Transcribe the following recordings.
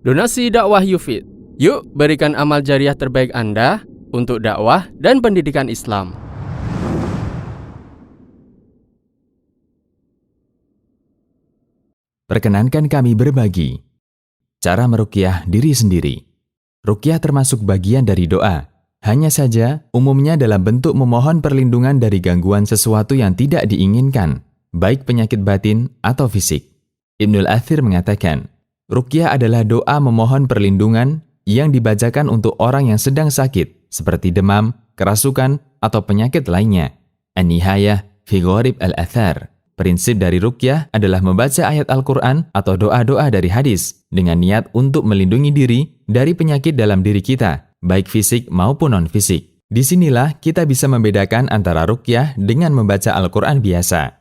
Donasi dakwah Yufid. Yuk berikan amal jariah terbaik Anda untuk dakwah dan pendidikan Islam. Perkenankan kami berbagi cara meruqyah diri sendiri. Ruqyah termasuk bagian dari doa. Hanya saja, umumnya dalam bentuk memohon perlindungan dari gangguan sesuatu yang tidak diinginkan, baik penyakit batin atau fisik. Ibnul Athir mengatakan, ruqyah adalah doa memohon perlindungan yang dibacakan untuk orang yang sedang sakit, seperti demam, kerasukan, atau penyakit lainnya. An-Nihayah fi Gharib al-Athar. Prinsip dari ruqyah adalah membaca ayat Al-Quran atau doa-doa dari hadis dengan niat untuk melindungi diri dari penyakit dalam diri kita, baik fisik maupun non-fisik. Disinilah kita bisa membedakan antara ruqyah dengan membaca Al-Quran biasa.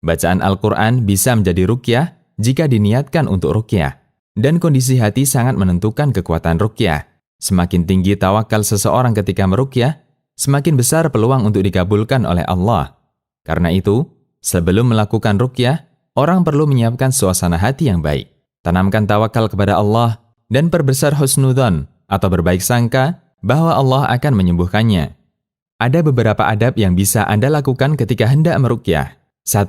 Bacaan Al-Quran bisa menjadi ruqyah jika diniatkan untuk ruqyah. Dan kondisi hati sangat menentukan kekuatan ruqyah. Semakin tinggi tawakal seseorang ketika meruqyah, semakin besar peluang untuk dikabulkan oleh Allah. Karena itu, sebelum melakukan ruqyah, orang perlu menyiapkan suasana hati yang baik. Tanamkan tawakal kepada Allah dan perbesar husnudzon atau berbaik sangka bahwa Allah akan menyembuhkannya. Ada beberapa adab yang bisa Anda lakukan ketika hendak meruqyah. 1.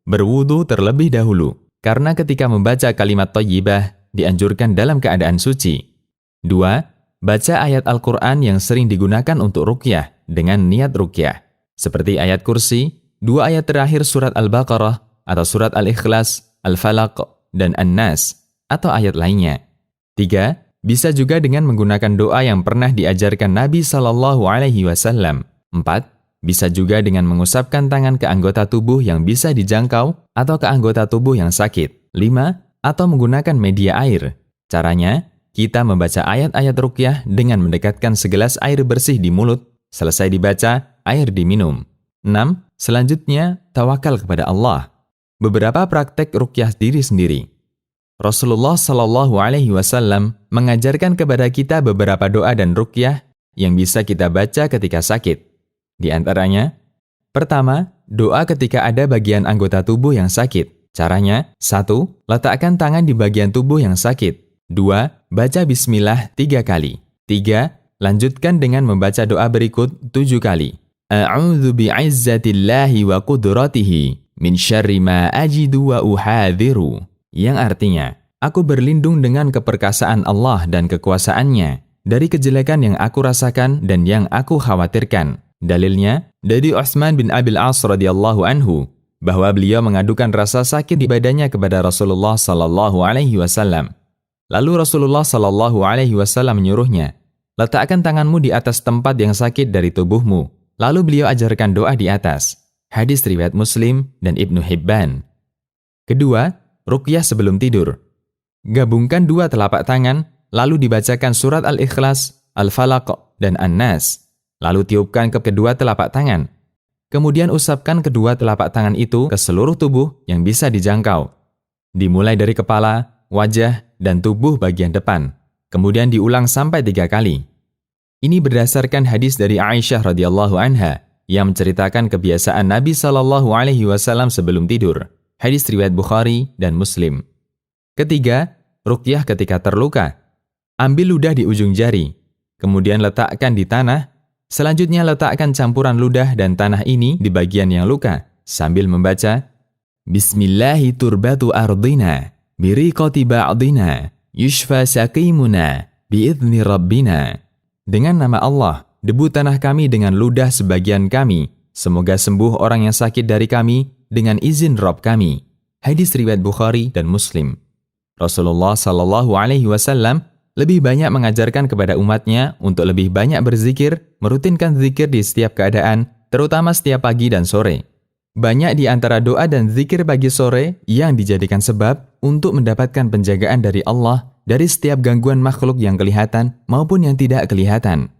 Berwudu terlebih dahulu, karena ketika membaca kalimat thayyibah dianjurkan dalam keadaan suci. 2. Baca ayat Al-Quran yang sering digunakan untuk ruqyah dengan niat ruqyah, seperti ayat kursi, 2 ayat terakhir surat Al-Baqarah atau surat Al-Ikhlas, Al-Falaq, dan An-Nas, atau ayat lainnya. 3. Bisa juga dengan menggunakan doa yang pernah diajarkan Nabi SAW. 4. Bisa juga dengan mengusapkan tangan ke anggota tubuh yang bisa dijangkau atau ke anggota tubuh yang sakit. 5. Atau menggunakan media air. Caranya, kita membaca ayat-ayat ruqyah dengan mendekatkan segelas air bersih di mulut. Selesai dibaca, air diminum. 6. Selanjutnya, tawakal kepada Allah. Beberapa praktek ruqyah diri sendiri. Rasulullah SAW mengajarkan kepada kita beberapa doa dan ruqyah yang bisa kita baca ketika sakit. Di antaranya, pertama, doa ketika ada bagian anggota tubuh yang sakit. Caranya, 1. Letakkan tangan di bagian tubuh yang sakit. 2. Baca bismillah 3 kali. 3. Lanjutkan dengan membaca doa berikut 7 kali. A'udzu bi'izzatillahi wa qudratihi min syarri ma ajidu wa uhadhiru. Yang artinya, aku berlindung dengan keperkasaan Allah dan kekuasaannya dari kejelekan yang aku rasakan dan yang aku khawatirkan. Dalilnya, dari Utsman bin Abil As radhiyallahu anhu, bahwa beliau mengadukan rasa sakit di badannya kepada Rasulullah SAW. Lalu Rasulullah SAW menyuruhnya, letakkan tanganmu di atas tempat yang sakit dari tubuhmu. Lalu beliau ajarkan doa di atas. Hadis riwayat Muslim dan Ibnu Hibban. Kedua, ruqyah sebelum tidur. Gabungkan 2 telapak tangan, lalu dibacakan surat Al-Ikhlas, Al-Falaq, dan An-Nas. Lalu tiupkan ke kedua telapak tangan. Kemudian usapkan kedua telapak tangan itu ke seluruh tubuh yang bisa dijangkau. Dimulai dari kepala, wajah, dan tubuh bagian depan. Kemudian diulang sampai 3 kali. Ini berdasarkan hadis dari Aisyah radhiyallahu anha yang menceritakan kebiasaan Nabi SAW sebelum tidur. Hadis riwayat Bukhari dan Muslim. Ketiga, ruqyah ketika terluka. Ambil ludah di ujung jari, kemudian letakkan di tanah. Selanjutnya letakkan campuran ludah dan tanah ini di bagian yang luka, sambil membaca, Bismillahi turbatu ardina, biriqati ba'dina, yushfa saqimuna, bi'idhni rabbina. Dengan nama Allah, debu tanah kami dengan ludah sebagian kami, semoga sembuh orang yang sakit dari kami dengan izin Rabb kami. Hadis riwayat Bukhari dan Muslim. Rasulullah SAW lebih banyak mengajarkan kepada umatnya untuk lebih banyak berzikir, merutinkan zikir di setiap keadaan, terutama setiap pagi dan sore. Banyak di antara doa dan zikir pagi sore yang dijadikan sebab untuk mendapatkan penjagaan dari Allah dari setiap gangguan makhluk yang kelihatan maupun yang tidak kelihatan.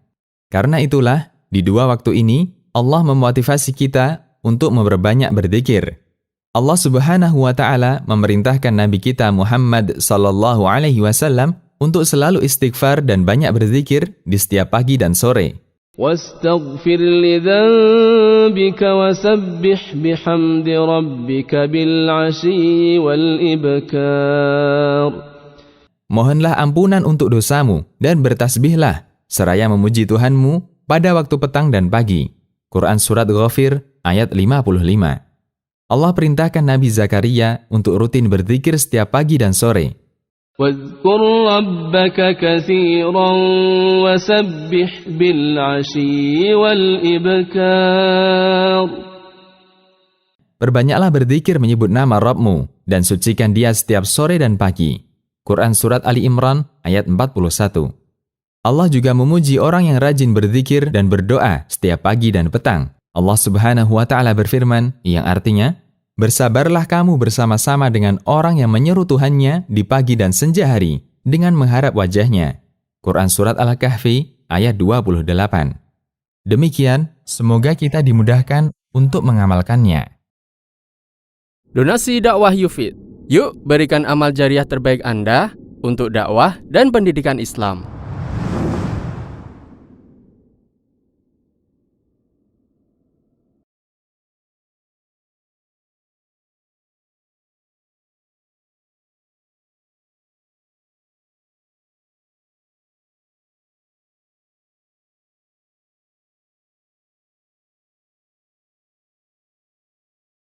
Karena itulah, di 2 waktu ini, Allah memotivasi kita untuk memperbanyak berzikir. Allah Subhanahu wa Ta'ala memerintahkan Nabi kita Muhammad SAW untuk selalu istighfar dan banyak berzikir di setiap pagi dan sore. واستغفر لذنبك وسبح بحمد ربك بالعشي والإبكار. mohonlah ampunan untuk dosamu dan bertasbihlah, seraya memuji Tuhanmu pada waktu petang dan pagi. Quran Surat Ghafir ayat 55. Allah perintahkan Nabi Zakaria untuk rutin berzikir setiap pagi dan sore. واذكر ربك كثيرا وسبح بالعشي والإبكار. Perbanyaklah berzikir menyebut nama Rabbmu dan sucikan Dia setiap sore dan pagi. Quran Surat Ali Imran ayat 41. Allah juga memuji orang yang rajin berzikir dan berdoa setiap pagi dan petang. Allah Subhanahu wa Ta'ala berfirman, yang artinya, bersabarlah kamu bersama-sama dengan orang yang menyeru Tuhannya di pagi dan senja hari dengan mengharap wajahnya. Quran Surat Al-Kahfi ayat 28. Demikian, semoga kita dimudahkan untuk mengamalkannya. Donasi dakwah Yufid. Yuk berikan amal jariah terbaik Anda untuk dakwah dan pendidikan Islam.